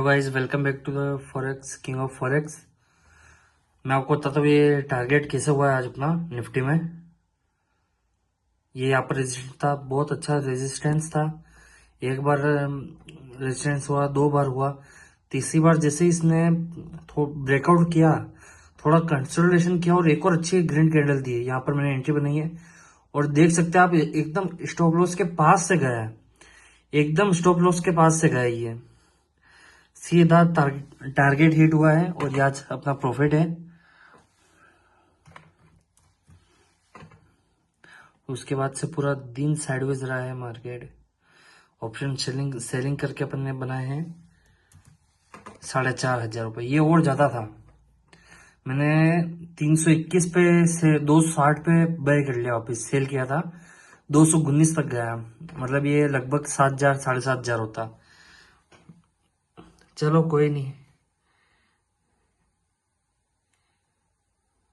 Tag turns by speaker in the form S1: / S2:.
S1: Guys, welcome back to the forex king of forex. मैं आपको बताता हूँ ये टारगेट कैसे हुआ है आज अपना निफ्टी में। ये यहाँ पर रेजिस्टेंस था, बहुत अच्छा रेजिस्टेंस था। एक बार रेजिस्टेंस हुआ, दो बार हुआ, तीसरी बार जैसे ही इसने ब्रेकआउट किया, थोड़ा कंसोलिडेशन किया और एक और अच्छी ग्रीन कैंडल दी है। यहाँ पर मैंने एंट्री बनाई है और देख सकते हैं आप, एकदम स्टॉप लॉस के पास से गया है, एकदम स्टॉप लॉस के पास से गया है ये सीधा टारगेट हिट हुआ है और ये आज अपना प्रॉफिट है। उसके बाद से पूरा दिन साइडवेज रहा है मार्केट। ऑप्शन सेलिंग करके अपन ने बनाए हैं 4,500 रुपये। ये और ज्यादा था, मैंने 321 पे से 260 पे बाय कर लिया, वापिस सेल किया था, 219 तक गया। मतलब ये लगभग 7,000 7,500 होता। चलो कोई नहीं।